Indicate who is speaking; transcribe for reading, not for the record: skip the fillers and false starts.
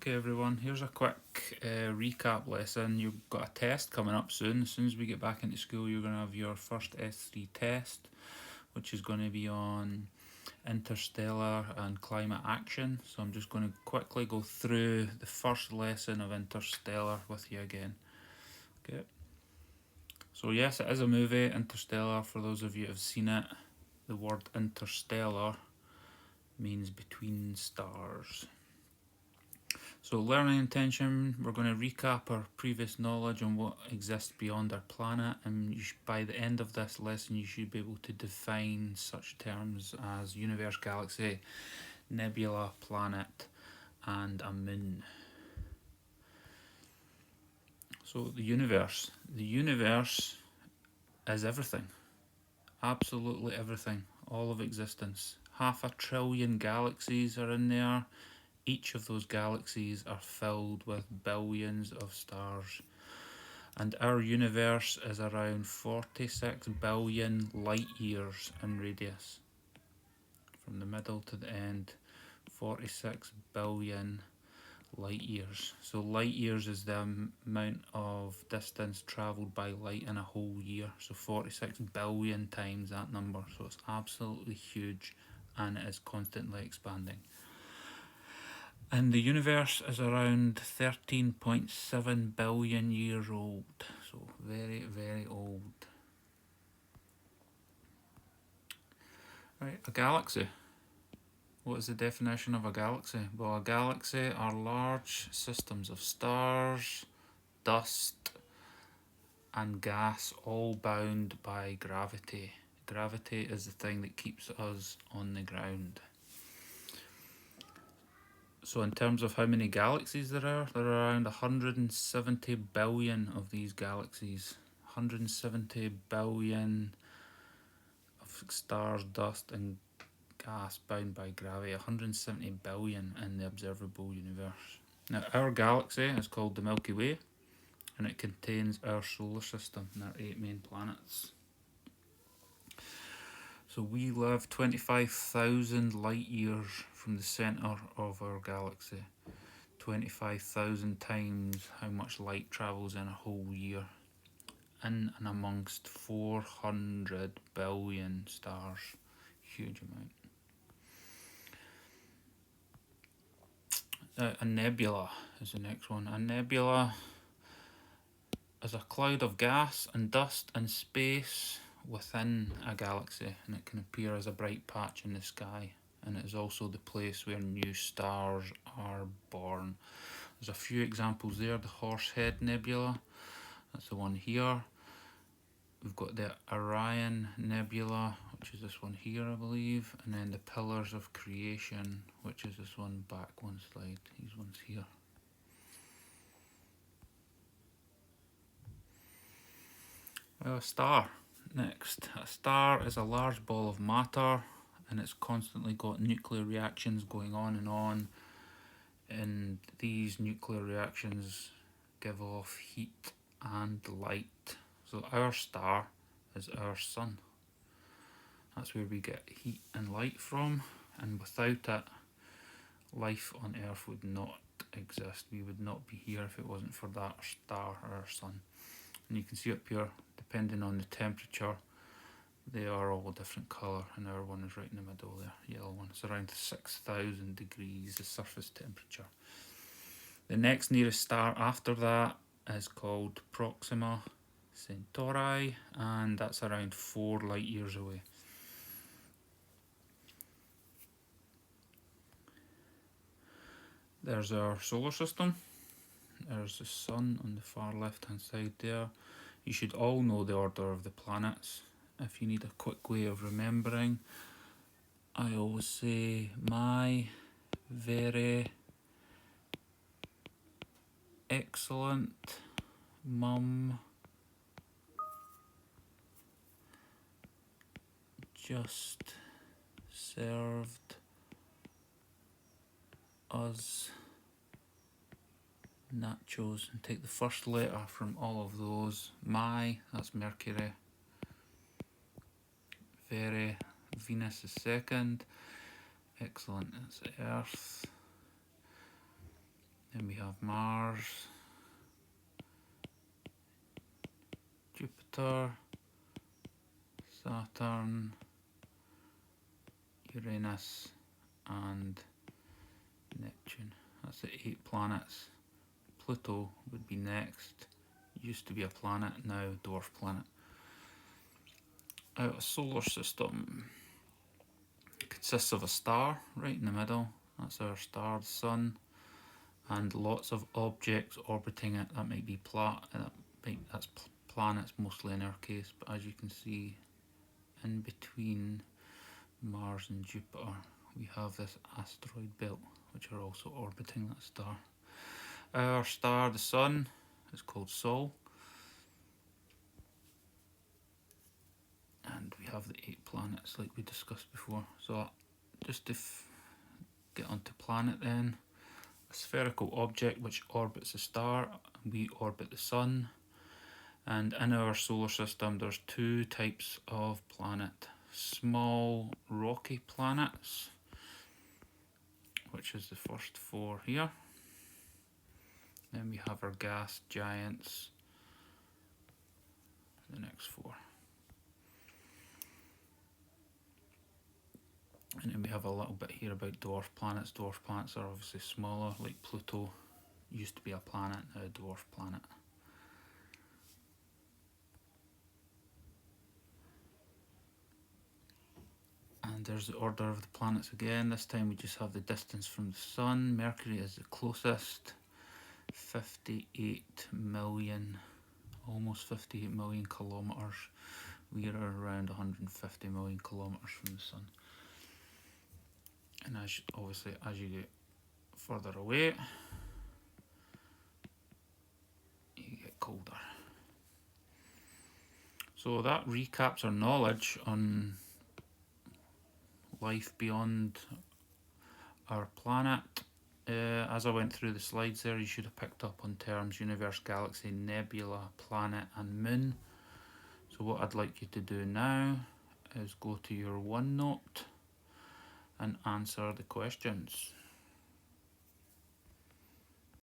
Speaker 1: Okay everyone, here's a quick recap lesson. You've got a test coming up soon. As soon as we get back into school, you're going to have your first S3 test, which is going to be on interstellar and climate action. So I'm just going to quickly go through the first lesson of Interstellar with you again. Okay. So yes, it is a movie, Interstellar. For those of you who have seen it, the word interstellar means between stars. So learning intention, we're going to recap our previous knowledge on what exists beyond our planet, and by the end of this lesson you should be able to define such terms as universe, galaxy, nebula, planet and a moon. So the universe is everything, absolutely everything, all of existence. 500 billion galaxies are in there. Each of those galaxies are filled with billions of stars. And our universe is around 46 billion light years in radius. From the middle to the end, 46 billion light years. So light years is the amount of distance travelled by light in a whole year. So 46 billion times that number. So it's absolutely huge and it is constantly expanding. And the universe is around 13.7 billion years old, so very, very old. Right, a galaxy. What is the definition of a galaxy? Well, a galaxy are large systems of stars, dust, and gas, all bound by gravity. Gravity is the thing that keeps us on the ground. So in terms of how many galaxies there are around 170 billion of these galaxies. 170 billion of stars, dust and gas bound by gravity. 170 billion in the observable universe. Now our galaxy is called the Milky Way, and it contains our solar system and our 8 main planets. So we live 25,000 light years from the centre of our galaxy. 25,000 times how much light travels in a whole year. In and amongst 400 billion stars. Huge amount. A nebula is the next one. A nebula is a cloud of gas and dust in space within a galaxy, and it can appear as a bright patch in the sky, and it is also the place where new stars are born. There's a few examples there. The Horsehead Nebula, that's the one here. We've got the Orion Nebula, which is this one here, I believe, and then the Pillars of Creation, which is this one back one slide, these ones here. Well, a star next. A star is a large ball of matter, and it's constantly got nuclear reactions going on, and these nuclear reactions give off heat and light. So our star is our sun. That's where we get heat and light from, and without it, life on Earth would not exist. We would not be here if it wasn't for that star, our sun. And you can see up here, depending on the temperature, they are all a different colour, and our one is right in the middle there, yellow one. It's around 6,000 degrees, the surface temperature. The next nearest star after that is called Proxima Centauri, and that's around 4 light years away. There's our solar system. There's the sun on the far left hand side there. You should all know the order of the planets. If you need a quick way of remembering, I always say my very excellent mum just served us nachos, and take the first letter from all of those. My, that's Mercury. Very, Venus is second. Excellent, that's Earth. Then we have Mars, Jupiter, Saturn, Uranus, and Neptune. That's the 8 planets. Pluto would be next. Used to be a planet, now dwarf planet. Our solar system consists of a star right in the middle. That's our star, the Sun, and lots of objects orbiting it. That might be that's planets mostly in our case, but as you can see, in between Mars and Jupiter, we have this asteroid belt, which are also orbiting that star. Our star, the Sun, is called Sol. And we have the 8 planets like we discussed before. So just to get onto planet then, a spherical object which orbits a star. We orbit the Sun. And in our solar system there's 2 types of planet. Small rocky planets, which is the first 4 here. Then we have our gas giants, the next 4. And then we have a little bit here about dwarf planets. Dwarf planets are obviously smaller, like Pluto used to be a planet, now a dwarf planet. And there's the order of the planets again. This time we just have the distance from the Sun. Mercury is the closest, 58 million, almost 58 million kilometres. We are around 150 million kilometres from the Sun. And obviously as you get further away, you get colder. So that recaps our knowledge on life beyond our planet. As I went through the slides there, you should have picked up on terms universe, galaxy, nebula, planet and moon. So what I'd like you to do now is go to your OneNote and answer the questions.